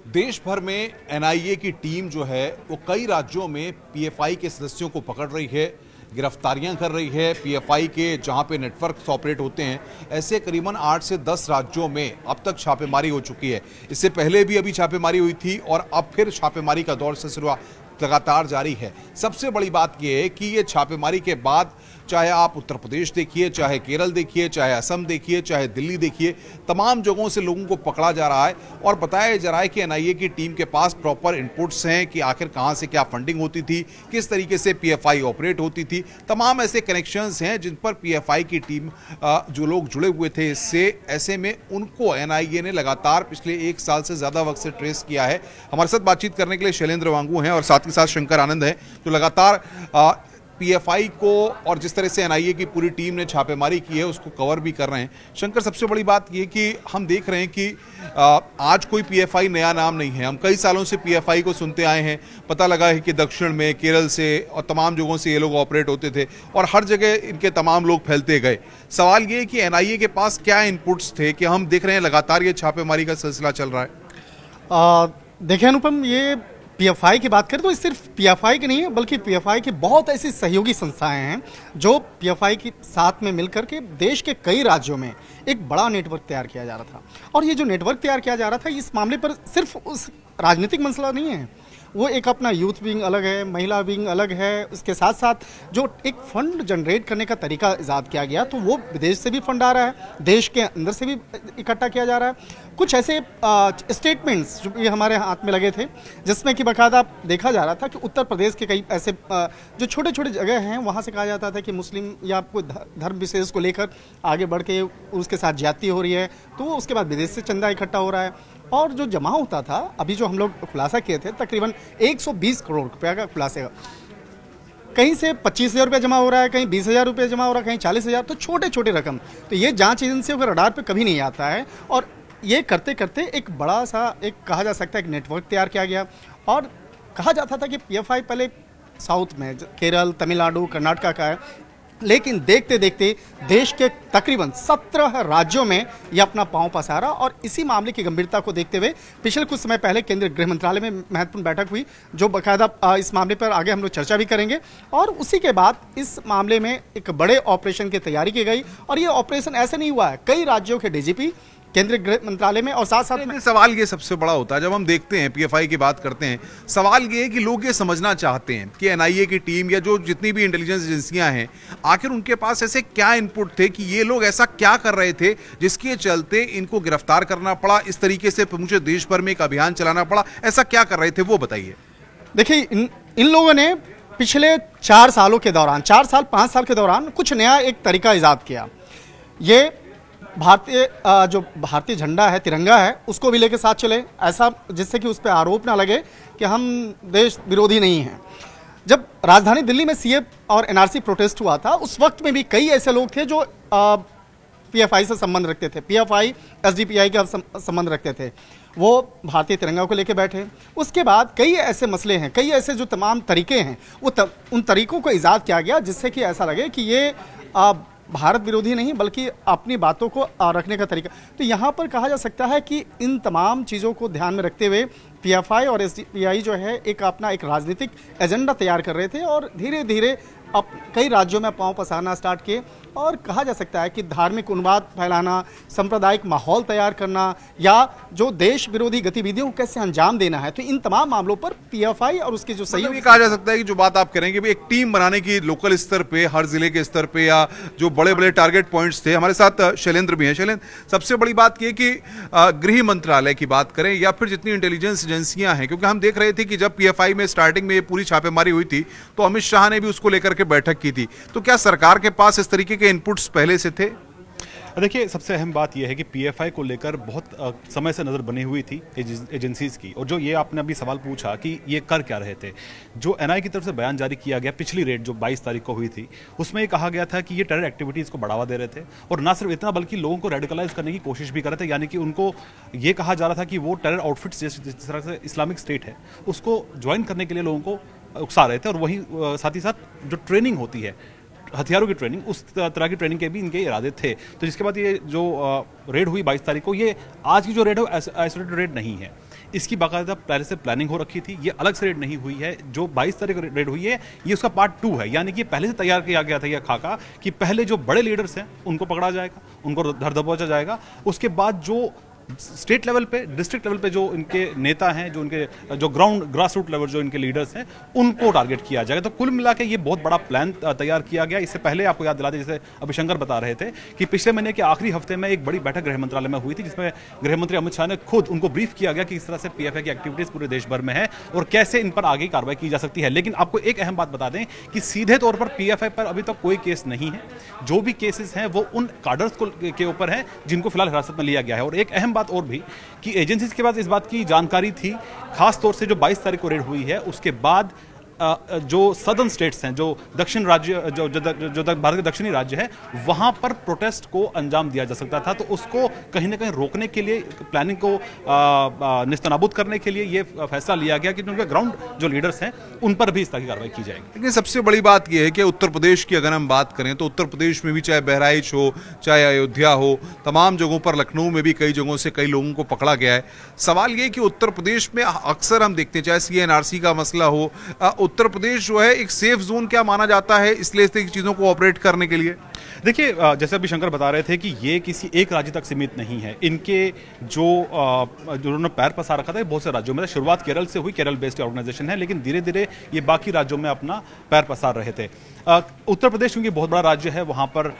देश भर में एनआईए की टीम जो है वो कई राज्यों में पीएफआई के सदस्यों को पकड़ रही है, गिरफ्तारियां कर रही है। पीएफआई के जहां पे नेटवर्क ऑपरेट होते हैं, ऐसे करीबन 8 से 10 राज्यों में अब तक छापेमारी हो चुकी है। इससे पहले भी अभी छापेमारी हुई थी और अब फिर छापेमारी का दौर सिलसिला लगातार जारी है। सबसे बड़ी बात यह है कि ये छापेमारी के बाद चाहे आप उत्तर प्रदेश देखिए, चाहे केरल देखिए, चाहे असम देखिए, चाहे दिल्ली देखिए, तमाम जगहों से लोगों को पकड़ा जा रहा है और बताया जा रहा है कि एनआईए की टीम के पास प्रॉपर इनपुट्स हैं कि आखिर कहां से क्या फंडिंग होती थी, किस तरीके से पीएफआई ऑपरेट होती थी। तमाम ऐसे कनेक्शंस हैं जिन पर पीएफआई की टीम जो लोग जुड़े हुए थे इससे, ऐसे में उनको एनआईए ने लगातार पिछले 1 साल से ज्यादा वक्त से ट्रेस किया है। हमारे साथ बातचीत करने के लिए शैलेंद्र वांगू हैं और साथ के साथ शंकर आनंद हैं जो लगातार पीएफआई को और जिस तरह से एनआईए की पूरी टीम ने छापेमारी की है उसको कवर भी कर रहे हैं। शंकर, सबसे बड़ी बात यह कि हम देख रहे हैं कि आज कोई पीएफआई नया नाम नहीं है। हम कई सालों से पीएफआई को सुनते आए हैं। पता लगा है कि दक्षिण में, केरल से और तमाम जगहों से ये लोग ऑपरेट होते थे और हर जगह इनके तमाम लोग फैलते गए। सवाल ये है कि एनआईए के पास क्या इनपुट्स थे कि हम देख रहे हैं लगातार ये छापेमारी का सिलसिला चल रहा है। देखिए अनुपम, ये पीएफआई की बात करें तो सिर्फ पीएफआई की नहीं है बल्कि पीएफआई की बहुत ऐसी सहयोगी संस्थाएं हैं जो पीएफआई के साथ में मिलकर के देश के कई राज्यों में एक बड़ा नेटवर्क तैयार किया जा रहा था। और ये जो नेटवर्क तैयार किया जा रहा था, इस मामले पर सिर्फ उस राजनीतिक मसला नहीं है, वो एक अपना यूथ विंग अलग है, महिला विंग अलग है। उसके साथ साथ जो एक फंड जनरेट करने का तरीका इजाद किया गया तो वो विदेश से भी फंड आ रहा है, देश के अंदर से भी इकट्ठा किया जा रहा है। कुछ ऐसे स्टेटमेंट्स जो ये हमारे हाथ में लगे थे जिसमें कि बाकायदा देखा जा रहा था कि उत्तर प्रदेश के कई ऐसे जो छोटे छोटे जगह हैं वहाँ से कहा जाता था कि मुस्लिम या कोई धर्म विशेष को लेकर आगे बढ़ के उसके साथ ज्यादती हो रही है, तो उसके बाद विदेश से चंदा इकट्ठा हो रहा है। और जो जमा होता था, अभी जो हम लोग खुलासा किए थे, तकरीबन 120 करोड़ रुपया का खुलासे का, कहीं से 25,000 रुपये जमा हो रहा है, कहीं 20,000 रुपये जमा हो रहा है, कहीं 40,000, तो छोटे छोटे रकम। तो ये जांच एजेंसियों के रडार पे कभी नहीं आता है और ये करते करते एक बड़ा सा, एक कहा जा सकता है, एक नेटवर्क तैयार किया गया। और कहा जाता था कि पीएफआई पहले साउथ में केरल, तमिलनाडु, कर्नाटका का है, लेकिन देखते देखते देश के तकरीबन 17 राज्यों में यह अपना पांव पसारा। और इसी मामले की गंभीरता को देखते हुए पिछले कुछ समय पहले केंद्रीय गृह मंत्रालय में महत्वपूर्ण बैठक हुई जो बाकायदा इस मामले पर आगे हम लोग चर्चा भी करेंगे। और उसी के बाद इस मामले में एक बड़े ऑपरेशन की तैयारी की गई और ये ऑपरेशन ऐसे नहीं हुआ है, कई राज्यों के डीजीपी केंद्रीय गृह मंत्रालय में और साथ साथ में सवाल ये सबसे बड़ा होता है जब हम देखते हैं पीएफआई की बात करते हैं, सवाल ये है कि लोग ये समझना चाहते हैं कि एनआईए की टीम या जो जितनी भी इंटेलिजेंस एजेंसियां हैं, आखिर उनके पास ऐसे क्या इनपुट थे कि ये लोग ऐसा क्या कर रहे थे जिसके चलते इनको गिरफ्तार करना पड़ा, इस तरीके से मुझे देश भर में एक अभियान चलाना पड़ा। ऐसा क्या कर रहे थे वो बताइए। देखिए, इन लोगों ने पिछले 4 सालों के दौरान, 4 साल 5 साल के दौरान कुछ नया एक तरीका इजाद किया। ये जो भारतीय झंडा है, तिरंगा है, उसको भी लेके साथ चले, ऐसा जिससे कि उस पर आरोप ना लगे कि हम देश विरोधी नहीं हैं। जब राजधानी दिल्ली में सीए और एनआरसी प्रोटेस्ट हुआ था, उस वक्त में भी कई ऐसे लोग थे जो पीएफआई से संबंध रखते थे, पीएफआई एसडीपीआई का संबंध रखते थे, वो भारतीय तिरंगा को लेके बैठे। उसके बाद कई ऐसे मसले हैं, कई ऐसे जो तमाम तरीके हैं, उन तरीकों को इजाद किया गया जिससे कि ऐसा लगे कि ये भारत विरोधी नहीं बल्कि अपनी बातों को रखने का तरीका। तो यहाँ पर कहा जा सकता है कि इन तमाम चीज़ों को ध्यान में रखते हुए पीएफआई और एसडीपीआई जो है एक अपना एक राजनीतिक एजेंडा तैयार कर रहे थे और धीरे धीरे अब कई राज्यों में पांव पसारना स्टार्ट किए। और कहा जा सकता है कि धार्मिक उन्माद फैलाना, सांप्रदायिक माहौल तैयार करना या जो देश विरोधी गतिविधियों को कैसे अंजाम देना है, तो इन तमाम मामलों पर पीएफआई और उसके जो सहयोगी, कहा जा सकता है कि जो बात आप करेंगे भी एक टीम बनाने की लोकल स्तर पे, हर जिले के स्तर पे, या जो बड़े बड़े टारगेट पॉइंट्स थे। हमारे साथ शैलेंद्र भी हैं। शैलेंद्र, सबसे बड़ी बात यह कि गृह मंत्रालय की बात करें या फिर जितनी इंटेलिजेंस एजेंसियां हैं, क्योंकि हम देख रहे थे कि जब पीएफआई में स्टार्टिंग में ये पूरी छापेमारी हुई थी तो अमित शाह ने भी उसको लेकर के बैठक की थी, तो क्या सरकार के पास इस तरीके के इनपुट्स पहले से थे? देखिए, सबसे अहम बात यह है कि पीएफआई को लेकर बहुत समय से नज़र बनी हुई थी एजेंसीज की। और जो ये आपने अभी सवाल पूछा कि ये कर क्या रहे थे, जो एनआई की तरफ से बयान जारी किया गया पिछली रेड जो 22 तारीख को हुई थी, उसमें ये कहा गया था कि ये टेरर एक्टिविटीज़ को बढ़ावा दे रहे थे और ना सिर्फ इतना बल्कि लोगों को रेडिकलाइज करने की कोशिश भी कर रहे थे। यानी कि उनको ये कहा जा रहा था कि वो टेरर आउटफिट्स जिस तरह से इस्लामिक स्टेट है उसको ज्वाइन करने के लिए लोगों को उकसा रहे थे। और वहीं साथ ही साथ जो ट्रेनिंग होती है, हथियारों की ट्रेनिंग, उस तरह की ट्रेनिंग के भी इनके इरादे थे। तो जिसके बाद ये जो रेड हुई 22 तारीख को, ये आज की जो रेड है आइसोलेटेड रेड नहीं है, इसकी बाकायदा पहले से प्लानिंग हो रखी थी। ये अलग से रेड नहीं हुई है। जो 22 तारीख को रेड हुई है ये उसका पार्ट 2 है, यानी कि पहले से तैयार किया गया था यह खाका कि पहले जो बड़े लीडर्स हैं उनको पकड़ा जाएगा, उनको धर दबोचा जाएगा, उसके बाद जो स्टेट लेवल पे, डिस्ट्रिक्ट लेवल पे जो इनके नेता हैं, जो इनके जो ग्रास रूट लेवल जो इनके लीडर्स हैं, उनको टारगेट किया जाएगा। तो कुल मिला के ये बहुत बड़ा प्लान तैयार किया गया। इससे पहले आपको याद दिला दें, जैसे अभिशंकर बता रहे थे कि पिछले महीने के आखिरी हफ्ते में एक बड़ी बैठक गृह मंत्रालय में हुई थी, जिसमें गृह मंत्री अमित शाह ने खुद उनको ब्रीफ किया गया कि इस तरह से पीएफआई की एक्टिविटीज पूरे देश भर में है और कैसे इन पर आगे कार्रवाई की जा सकती है। लेकिन आपको एक अहम बात बता दें कि सीधे तौर पर पीएफआई पर अभी तक कोई केस नहीं है। जो भी केसेस हैं वो उन कार्डर्स के ऊपर हैं जिनको फिलहाल हिरासत में लिया गया है। और एक अहम बात और भी कि एजेंसीज के पास इस बात की जानकारी थी, खास तौर से जो 22 तारीख को रेड हुई है उसके बाद जो सदर्न स्टेट्स हैं, जो दक्षिण राज्य, जो भारत के दक्षिणी राज्य है, वहां पर प्रोटेस्ट को अंजाम दिया जा सकता था। तो उसको कहीं ना कहीं रोकने के लिए, प्लानिंग को निस्तनाबूद करने के लिए ये फैसला लिया गया कि उनके ग्राउंड जो लीडर्स हैं उन पर भी इस तरह की कार्रवाई की जाएगी। लेकिन सबसे बड़ी बात यह है कि उत्तर प्रदेश की अगर हम बात करें तो उत्तर प्रदेश में भी चाहे बहराइच हो, चाहे अयोध्या हो, तमाम जगहों पर, लखनऊ में भी कई जगहों से कई लोगों को पकड़ा गया है। सवाल ये कि उत्तर प्रदेश में अक्सर हम देखते हैं, चाहे CNRC का मसला हो, उत्तर प्रदेश जो है एक सेफ जोन क्या माना जाता है इसलिए इस तरह की चीजों को ऑपरेट करने के लिए। देखिए, जैसे अभी शंकर बता रहे थे कि ये किसी एक राज्य तक सीमित नहीं है। इनके जो उन्होंने पैर पसार रखा था बहुत से राज्यों में, शुरुआत केरल से हुई, केरल बेस्ड ऑर्गेनाइजेशन है, लेकिन धीरे धीरे ये बाकी राज्यों में अपना पैर पसार रहे थे। उत्तर प्रदेश क्योंकि बहुत बड़ा राज्य है, वहां पर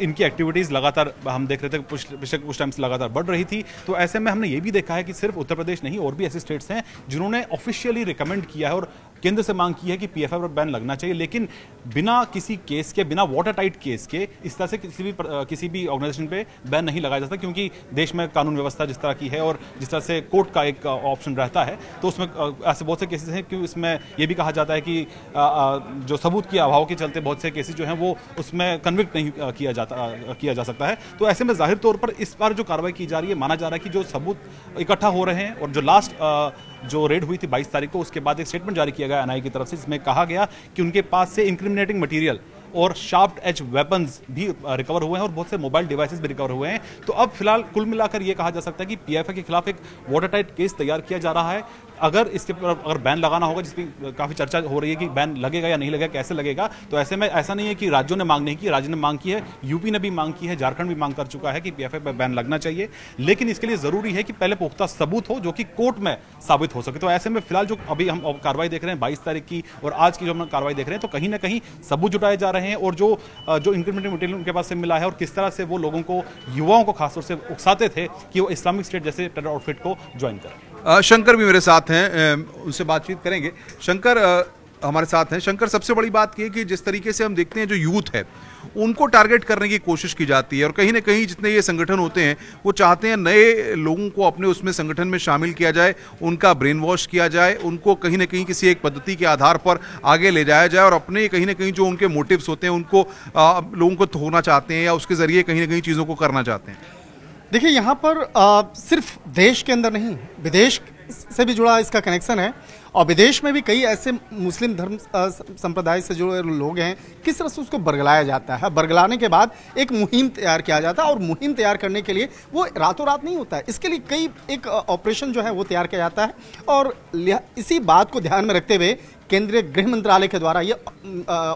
इनकी एक्टिविटीज लगातार हम देख रहे थे पिछले कुछ टाइम से लगातार बढ़ रही थी। तो ऐसे में हमने ये भी देखा है कि सिर्फ उत्तर प्रदेश नहीं, और भी ऐसे स्टेट्स हैं जिन्होंने ऑफिशियली रिकमेंड किया है और केंद्र से मांग की है कि पीएफआई पर बैन लगना चाहिए, लेकिन बिना किसी केस के, बिना वाटर टाइट केस के इस तरह से किसी भी ऑर्गेनाइजेशन पे बैन नहीं लगाया जाता, क्योंकि देश में कानून व्यवस्था जिस तरह की है और जिस तरह से कोर्ट का एक ऑप्शन रहता है, तो उसमें ऐसे बहुत से केसेस हैं कि इसमें यह भी कहा जाता है कि जो सबूत के अभाव के चलते बहुत से केसेस जो हैं वो उसमें कन्विक्ट नहीं किया जा सकता है। तो ऐसे में जाहिर तौर पर इस बार जो कार्रवाई की जा रही है, माना जा रहा है कि जो सबूत इकट्ठा हो रहे हैं, और जो लास्ट जो रेड हुई थी 22 तारीख को, उसके बाद एक स्टेटमेंट जारी किया गया एनआईए की तरफ से, जिसमें कहा गया कि उनके पास से इंक्रिमिनेटिंग मटेरियल और शार्प एज वेपन्स भी रिकवर हुए हैं और बहुत से मोबाइल डिवाइसेस भी रिकवर हुए हैं। तो अब फिलहाल कुल मिलाकर यह कहा जा सकता है कि पीएफआई के खिलाफ एक वाटर टाइट केस तैयार किया जा रहा है। अगर इसके पर अगर बैन लगाना होगा, जिसकी काफी चर्चा हो रही है कि बैन लगेगा या नहीं लगेगा, कैसे लगेगा, तो ऐसे में ऐसा नहीं है कि राज्यों ने मांग नहीं की, राज्य ने मांग की है, यूपी ने भी मांग की है, झारखंड भी मांग कर चुका है कि पीएफआई पर बैन लगना चाहिए। लेकिन इसके लिए जरूरी है कि पहले पुख्ता सबूत हो जो कि कोर्ट में साबित हो सके। तो ऐसे में फिलहाल जो अभी हम कार्रवाई देख रहे हैं 22 तारीख की और आज की जो हम कार्रवाई देख रहे हैं, तो कहीं ना कहीं सबूत जुटाए जा रहे हैं और जो इंक्रिमिनेटिंग मटेरियल उनके पास से मिला है और किस तरह से वो लोगों को, युवाओं को खासतौर से उकसाते थे कि वो इस्लामिक स्टेट जैसे टेरर आउटफिट को ज्वाइन करें। शंकर भी मेरे साथ हैं, उनसे बातचीत करेंगे। शंकर हमारे साथ हैं। शंकर, सबसे बड़ी बात यह कि जिस तरीके से हम देखते हैं जो यूथ है उनको टारगेट करने की कोशिश की जाती है, और कहीं ना कहीं जितने ये संगठन होते हैं वो चाहते हैं नए लोगों को अपने उसमें संगठन में शामिल किया जाए, उनका ब्रेन वॉश किया जाए, उनको कहीं ना कहीं किसी एक पद्धति के आधार पर आगे ले जाया जाए और अपने कहीं ना कहीं जो उनके मोटिव्स होते हैं उनको लोगों को थोपना चाहते हैं या उसके जरिए कहीं ना कहीं चीज़ों को करना चाहते हैं। देखिए, यहाँ पर सिर्फ देश के अंदर नहीं, विदेश से भी जुड़ा इसका कनेक्शन है, और विदेश में भी कई ऐसे मुस्लिम धर्म संप्रदाय से जुड़े लोग हैं। किस तरह से उसको बरगलाया जाता है, बरगलाने के बाद एक मुहिम तैयार किया जाता है, और मुहिम तैयार करने के लिए वो रातों रात नहीं होता है, इसके लिए कई एक ऑपरेशन जो है वो तैयार किया जाता है। और इसी बात को ध्यान में रखते हुए केंद्रीय गृह मंत्रालय के द्वारा ये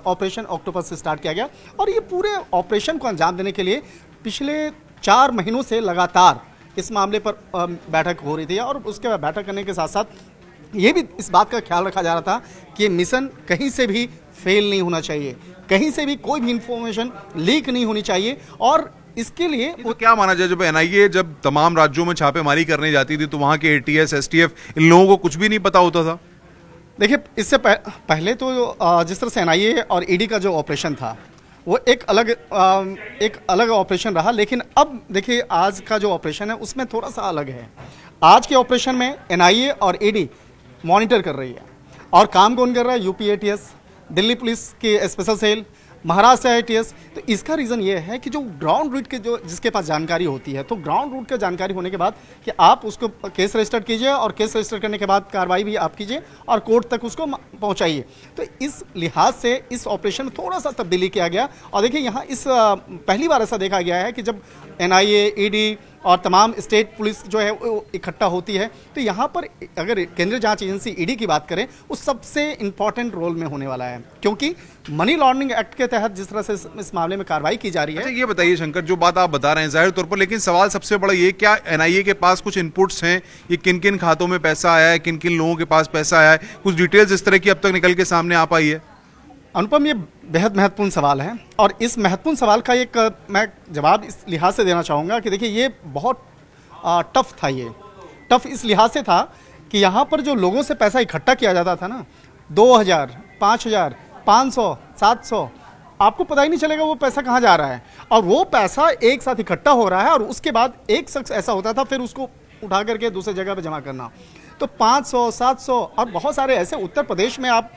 ऑपरेशन ऑक्टोपस से स्टार्ट किया गया, और ये पूरे ऑपरेशन को अंजाम देने के लिए पिछले 4 महीनों से लगातार इस मामले पर बैठक हो रही थी, और उसके बाद बैठक करने के साथ साथ ये भी इस बात का ख्याल रखा जा रहा था कि ये मिशन कहीं से भी फेल नहीं होना चाहिए, कहीं से भी कोई भी इंफॉर्मेशन लीक नहीं होनी चाहिए। और इसके लिए तो क्या माना जाए, जब एनआईए जब तमाम राज्यों में छापेमारी करने जाती थी तो वहां के एटीएस, एसटीएफ, इन लोगों को कुछ भी नहीं पता होता था? देखिए, इससे पहले तो जिस तरह से एनआईए और ईडी का जो ऑपरेशन था वो एक अलग ऑपरेशन रहा, लेकिन अब देखिए आज का जो ऑपरेशन है उसमें थोड़ा सा अलग है। आज के ऑपरेशन में एनआईए और ईडी मॉनिटर कर रही है, और काम कौन कर रहा है? यूपी एटीएस, दिल्ली पुलिस की स्पेशल सेल, महाराष्ट्र एटीएस। तो इसका रीज़न ये है कि जो ग्राउंड रूट के जो जिसके पास जानकारी होती है, तो ग्राउंड रूट की जानकारी होने के बाद कि आप उसको केस रजिस्टर कीजिए, और केस रजिस्टर करने के बाद कार्रवाई भी आप कीजिए और कोर्ट तक उसको पहुंचाइए। तो इस लिहाज से इस ऑपरेशन में थोड़ा सा तब्दीली किया गया। और देखिए, यहाँ इस पहली बार ऐसा देखा गया है कि जब एनआईए, ईडी और तमाम स्टेट पुलिस जो है वो इकट्ठा होती है। तो यहाँ पर अगर केंद्रीय जांच एजेंसी ईडी की बात करें, वो सबसे इंपॉर्टेंट रोल में होने वाला है, क्योंकि मनी लॉन्ड्रिंग एक्ट के तहत जिस तरह से इस मामले में कार्रवाई की जा रही है। अच्छा, ये बताइए शंकर, जो बात आप बता रहे हैं जाहिर तौर पर, लेकिन सवाल सबसे बड़ा ये, क्या एनआईए के पास कुछ इनपुट्स हैं, ये किन किन खातों में पैसा आया है, किन किन लोगों के पास पैसा आया है, कुछ डिटेल्स इस तरह की अब तक निकल के सामने आ पाई है? अनुपम, ये बेहद महत्वपूर्ण सवाल है और इस महत्वपूर्ण सवाल का एक मैं जवाब इस लिहाज से देना चाहूँगा कि देखिए, ये बहुत टफ था। ये टफ इस लिहाज से था कि यहाँ पर जो लोगों से पैसा इकट्ठा किया जाता था ना, 2000, 5000, 500, 700, आपको पता ही नहीं चलेगा वो पैसा कहाँ जा रहा है, और वो पैसा एक साथ इकट्ठा हो रहा है और उसके बाद एक शख्स ऐसा होता था फिर उसको उठा करके दूसरी जगह पे जमा करना। तो 500, 700 और बहुत सारे ऐसे उत्तर प्रदेश में आप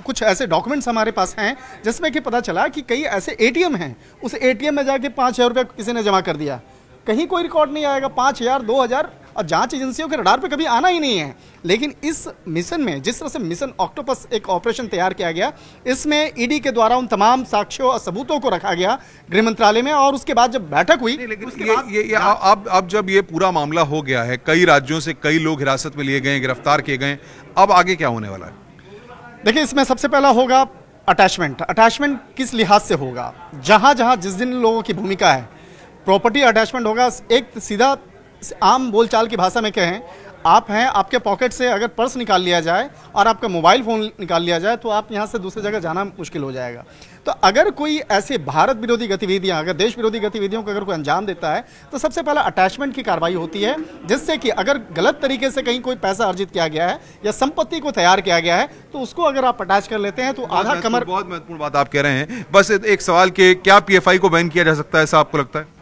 कुछ ऐसे डॉक्यूमेंट्स हमारे पास हैं जिसमें कि पता चला कि कई ऐसे एटीएम हैं, उस एटीएम में जाके 5000 रुपये किसी ने जमा कर दिया, कहीं कोई रिकॉर्ड नहीं आएगा, 5000, 2000, और जांच एजेंसियों के रडार पे कभी आना ही नहीं है। लेकिन इस मिशन में, जिस तरह से मिशन ऑक्टोपस एक ऑपरेशन तैयार किया गया, इसमें ईडी के द्वारा उन तमाम साक्ष्यों और सबूतों को रखा गया गृह मंत्रालय में, और उसके बाद जब बैठक हुई, अब जब ये पूरा मामला हो गया है, कई राज्यों से कई लोग हिरासत में लिए गए, गिरफ्तार किए गए, अब आगे क्या होने वाला है? देखिए, इसमें सबसे पहला होगा अटैचमेंट। अटैचमेंट किस लिहाज से होगा? जहां जहां जिस जिन लोगों की भूमिका है, प्रॉपर्टी अटैचमेंट होगा। एक सीधा आम बोलचाल की भाषा में कहें, आप हैं, आपके पॉकेट से अगर पर्स निकाल लिया जाए और आपका मोबाइल फ़ोन निकाल लिया जाए तो आप यहाँ से दूसरी जगह जाना मुश्किल हो जाएगा। तो अगर कोई ऐसे भारत विरोधी गतिविधियाँ, अगर देश विरोधी गतिविधियों को अगर कोई अंजाम देता है तो सबसे पहला अटैचमेंट की कार्रवाई होती है, जिससे कि अगर गलत तरीके से कहीं कोई पैसा अर्जित किया गया है या संपत्ति को तैयार किया गया है तो उसको अगर आप अटैच कर लेते हैं तो आधा कमर। बहुत महत्वपूर्ण बात आप कह रहे हैं। बस एक सवाल के, क्या पीएफआई को बैन किया जा सकता है, ऐसा आपको लगता है?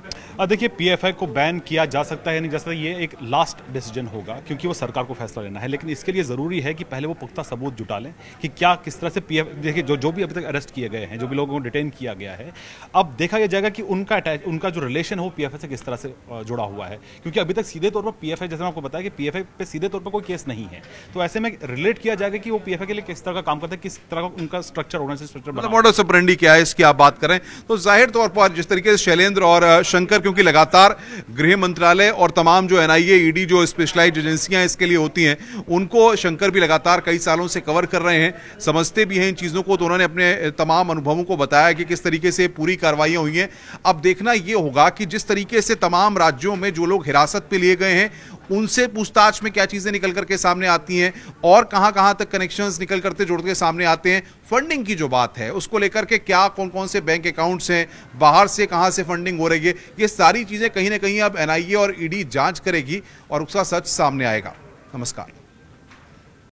देखिए, पीएफआई को बैन किया जा सकता है, नहीं जा सकता, ये एक लास्ट डिसीजन होगा क्योंकि वो सरकार को फैसला लेना है। लेकिन इसके लिए जरूरी है कि पहले वो पुख्ता सबूत जुटा लें कि क्या किस तरह से देखिए जो भी अभी तक अरेस्ट किए गए हैं, जो भी लोगों को डिटेन किया गया है, अब देखा यह जाएगा कि उनका जो रिलेशन है वो पीएफआई से किस तरह से जुड़ा हुआ है। क्योंकि अभी तक सीधे तौर पर पीएफआई, जैसे मैं आपको बताया कि पीएफआई पे सीधे तौर पर कोई केस नहीं है, तो ऐसे में रिलेट किया जाएगा कि वो पीएफआई के लिए किस तरह का काम करता है, किस तरह का उनका स्ट्रक्चर होना चाहिए, स्ट्रक्चर मॉडस ऑपरेंडी क्या है, इसकी आप बात करें तो जाहिर तौर पर जिस तरीके से शैलेंद्र और शंकर, क्योंकि लगातार गृह मंत्रालय और तमाम जो एनआईए, ईडी जो स्पेशलाइज्ड एजेंसियां इसके लिए होती हैं, उनको शंकर भी लगातार कई सालों से कवर कर रहे हैं, समझते भी हैं इन चीजों को। तो उन्होंने अपने तमाम अनुभवों को बताया कि किस तरीके से पूरी कार्रवाइयां हुई हैं। अब देखना यह होगा कि जिस तरीके से तमाम राज्यों में जो लोग हिरासत पे लिए गए हैं उनसे पूछताछ में क्या चीजें निकल करके सामने आती हैं और कहां तक कनेक्शंस निकल करते जोड़ के सामने आते हैं। फंडिंग की जो बात है उसको लेकर के क्या कौन कौन से बैंक अकाउंट्स हैं, बाहर से कहां से फंडिंग हो रही है, ये सारी चीजें कहीं ना कहीं अब एनआईए और ईडी जांच करेगी और उसका सच सामने आएगा। नमस्कार।